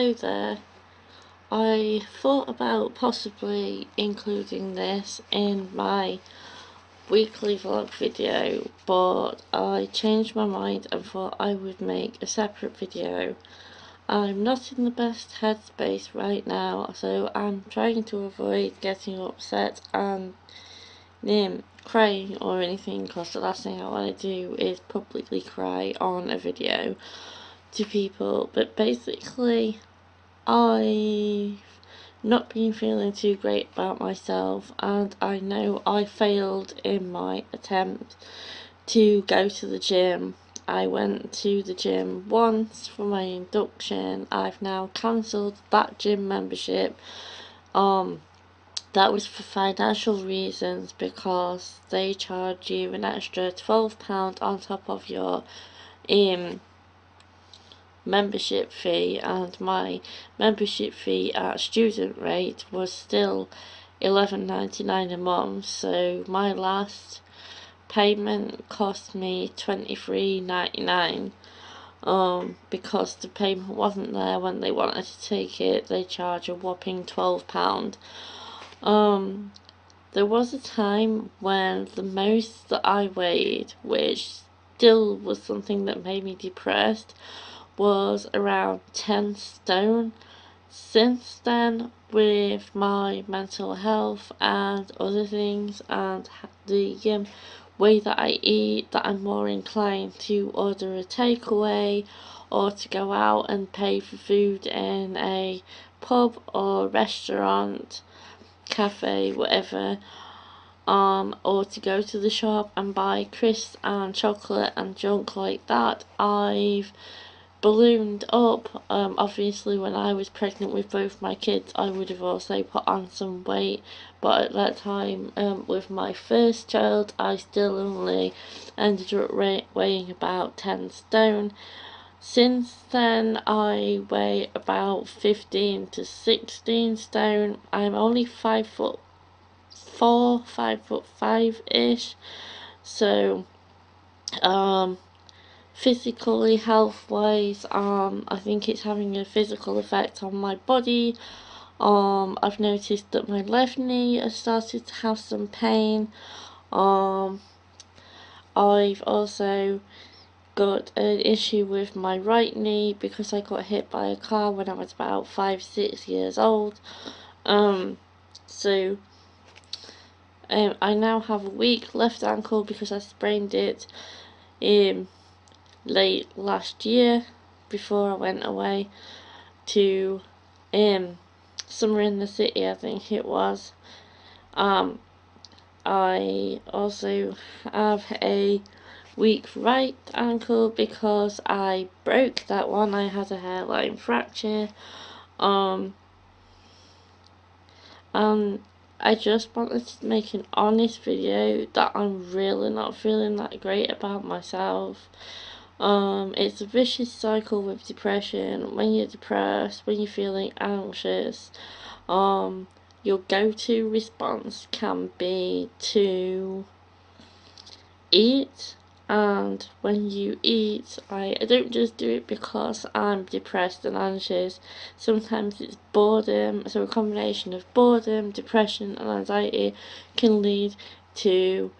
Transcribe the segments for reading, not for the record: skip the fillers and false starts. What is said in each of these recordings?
Hello there. I thought about possibly including this in my weekly vlog video, but I changed my mind and thought I would make a separate video. I'm not in the best headspace right now, so I'm trying to avoid getting upset and crying or anything, because the last thing I want to do is publicly cry on a video to people. But basically, I've not been feeling too great about myself, and I know I failed in my attempt to go to the gym. I went to the gym once for my induction. I've now cancelled that gym membership. That was for financial reasons, because they charge you an extra £12 on top of your membership fee, and my membership fee at student rate was still £11.99 a month, so my last payment cost me £23.99. Because the payment wasn't there when they wanted to take it. They charge a whopping £12. There was a time when the most that I weighed, which still was something that made me depressed, was around 10 stone. Since then, with my mental health and other things, and the way that I eat, that I'm more inclined to order a takeaway or to go out and pay for food in a pub or restaurant, cafe, whatever, or to go to the shop and buy crisps and chocolate and junk like that. I've ballooned up. Obviously when I was pregnant with both my kids, I would have also put on some weight, but at that time, with my first child, I still only ended up weighing about 10 stone. Since then, I weigh about 15 to 16 stone. I'm only 5'4", 5'5" so physically, health-wise, I think it's having a physical effect on my body. I've noticed that my left knee has started to have some pain. I've also got an issue with my right knee because I got hit by a car when I was about 5-6 years old. I now have a weak left ankle because I sprained it late last year before I went away to somewhere in the city, I think it was. I also have a weak right ankle because I broke that one. I had a hairline fracture. And I just wanted to make an honest video that I'm really not feeling that great about myself. It's a vicious cycle with depression. When you're depressed, when you're feeling anxious, your go-to response can be to eat. And when you eat, I don't just do it because I'm depressed and anxious. Sometimes it's boredom. So a combination of boredom, depression and anxiety can lead to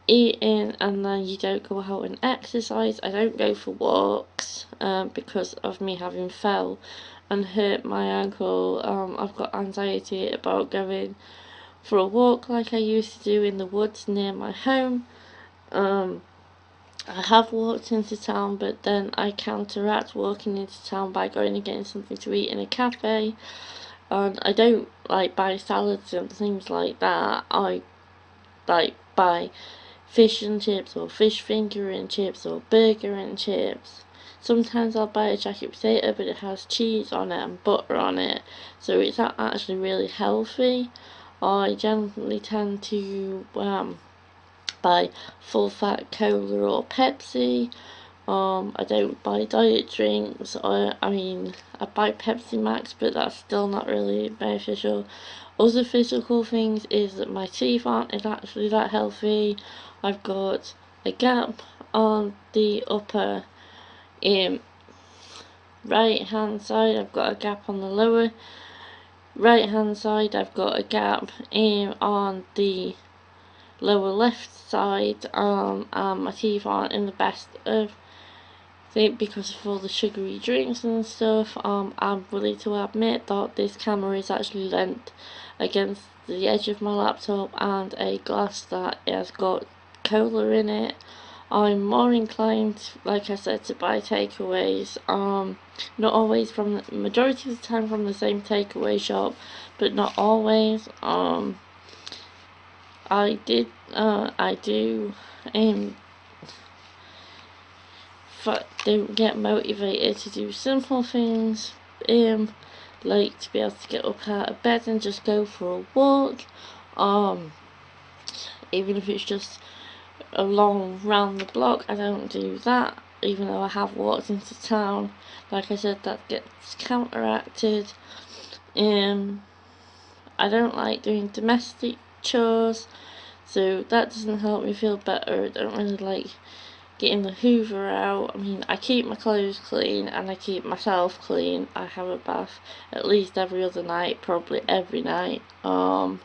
eating, and then you don't go out and exercise. I don't go for walks because of me having fell and hurt my ankle. I've got anxiety about going for a walk like I used to do in the woods near my home. I have walked into town, but then I counteract walking into town by going and getting something to eat in a cafe. And I don't like buy salads and things like that. I like buy fish and chips, or fish finger and chips, or burger and chips. Sometimes I'll buy a jacket potato, but it has cheese on it and butter on it, so it's not actually really healthy. I generally tend to buy full fat cola or Pepsi. I don't buy diet drinks. I buy Pepsi Max, but that's still not really beneficial. Other physical things is that my teeth aren't actually that healthy. I've got a gap on the upper right hand side I've got a gap on the lower right hand side, I've got a gap on the lower left side, and my teeth aren't in the best of shape because of all the sugary drinks and stuff. I'm willing to admit that this camera is actually leant against the edge of my laptop and a glass that has got cola in it. I'm more inclined, like I said, to buy takeaways. Not always from the majority of the time from the same takeaway shop, but not always. I do don't get motivated to do simple things, like to be able to get up out of bed and just go for a walk, even if it's just a long round the block. I don't do that, even though I have walked into town. Like I said, that gets counteracted. I don't like doing domestic chores, so that doesn't help me feel better. I don't really like getting the hoover out. I mean, I keep my clothes clean and I keep myself clean. I have a bath at least every other night, probably every night. And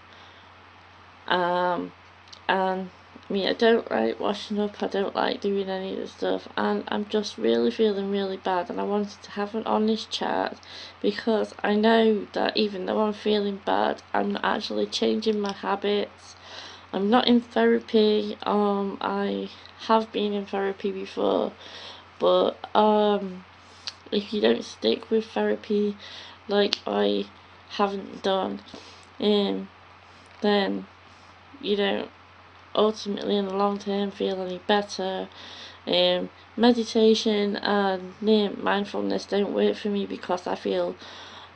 I mean, I don't like washing up, I don't like doing any of the stuff, and I'm just really feeling really bad, and I wanted to have an honest chat because I know that even though I'm feeling bad, I'm not actually changing my habits. I'm not in therapy. I have been in therapy before, but if you don't stick with therapy like I haven't done, then you don't ultimately in the long term feel any better. Meditation and mindfulness don't work for me because I feel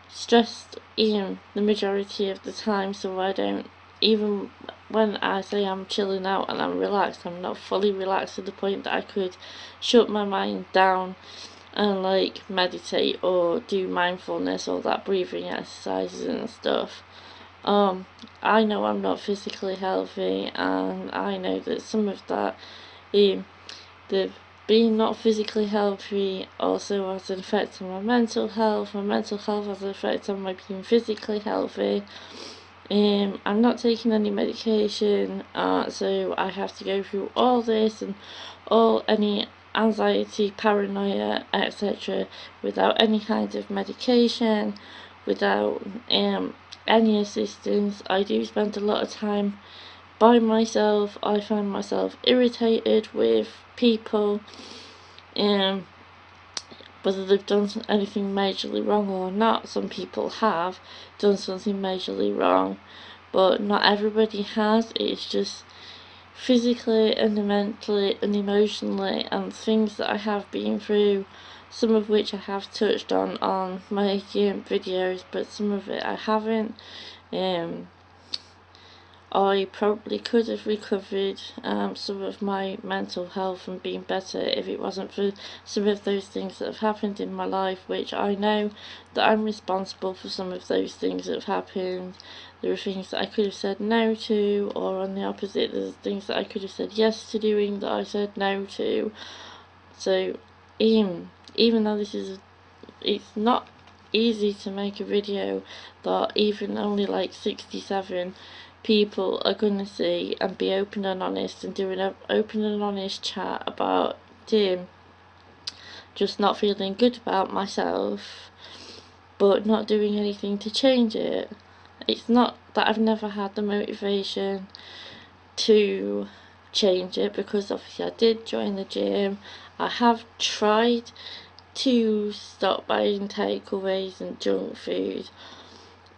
stressed the majority of the time, so I don't, even when I say I'm chilling out and I'm relaxed, I'm not fully relaxed to the point that I could shut my mind down and like meditate or do mindfulness or that breathing exercises and stuff. I know I'm not physically healthy, and I know that some of that, the being not physically healthy also has an effect on my mental health. My mental health has an effect on my being physically healthy. I'm not taking any medication, so I have to go through all this and any anxiety, paranoia, etc. without any kind of medication, without any assistance. I do spend a lot of time by myself. I find myself irritated with people, whether they've done anything majorly wrong or not. Some people have done something majorly wrong, but not everybody has. It's just physically and mentally and emotionally, and things that I have been through, some of which I have touched on my videos, but some of it I haven't. I probably could have recovered some of my mental health and been better if it wasn't for some of those things that have happened in my life, which I know that I'm responsible for some of those things that have happened. There are things that I could have said no to, or on the opposite, there's things that I could have said yes to doing that I said no to. So even though it's not easy to make a video that even only like 67 people are gonna see and be open and honest and do an open and honest chat about just not feeling good about myself but not doing anything to change it. It's not that I've never had the motivation to change it, because obviously I did join the gym. I have tried to stop buying takeaways and junk food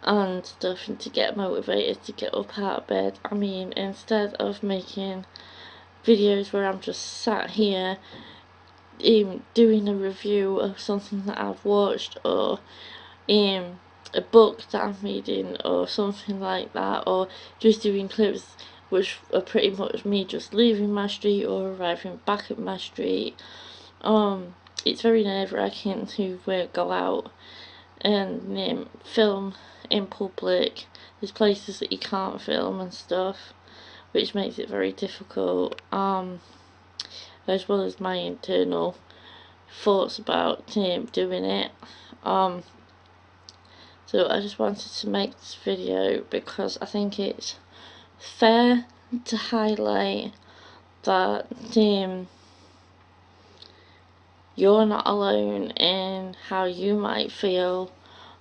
and stuff, and to get motivated to get up out of bed. I mean, instead of making videos where I'm just sat here doing a review of something that I've watched, or a book that I'm reading or something like that, or just doing clips which are pretty much me just leaving my street or arriving back at my street, it's very nerve-wracking to go out and film in public. There's places that you can't film and stuff, which makes it very difficult, as well as my internal thoughts about doing it. So I just wanted to make this video because I think it's fair to highlight that you're not alone in how you might feel,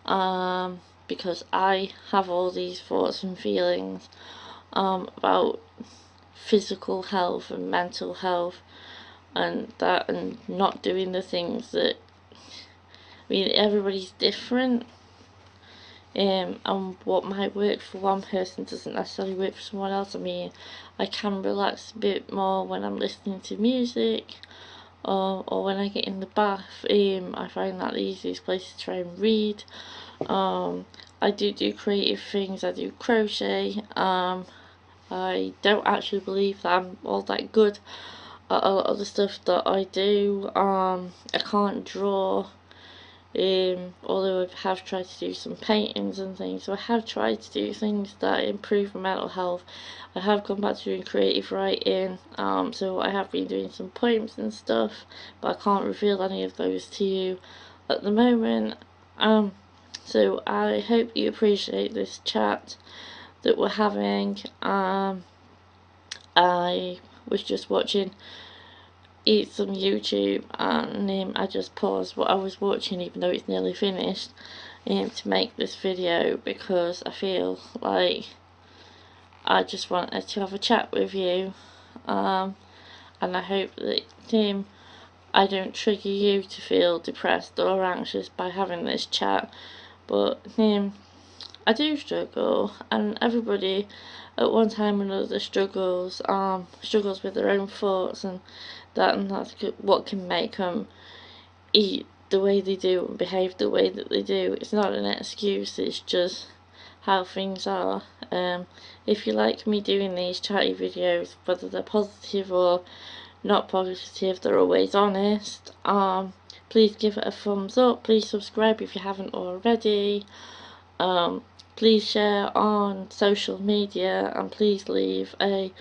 because I have all these thoughts and feelings about physical health and mental health, and not doing the things that, I mean, everybody's different, and what might work for one person doesn't necessarily work for someone else. I mean, I can relax a bit more when I'm listening to music, or when I get in the bath. I find that the easiest place to try and read. I do creative things. I do crochet. I don't actually believe that I'm all that good at a lot of the stuff that I do. I can't draw, although I have tried to do some paintings and things. So I have tried to do things that improve my mental health. I have gone back to doing creative writing, so I have been doing some poems and stuff, but I can't reveal any of those to you at the moment. So I hope you appreciate this chat that we're having. I was just watching some YouTube, and I just paused what I was watching, even though it's nearly finished, to make this video, because I feel like I just wanted to have a chat with you, and I hope that I don't trigger you to feel depressed or anxious by having this chat. But I do struggle, and everybody at one time or another struggles with their own thoughts, and that's what can make them eat the way they do and behave the way that they do. It's not an excuse, it's just how things are. If you like me doing these chatty videos, whether they're positive or not positive, they're always honest. Please give it a thumbs up, please subscribe if you haven't already. Please share on social media, and please leave a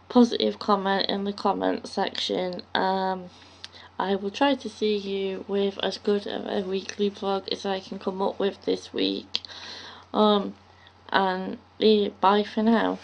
positive comment in the comment section. I will try to see you with as good of a weekly vlog as I can come up with this week. And bye for now.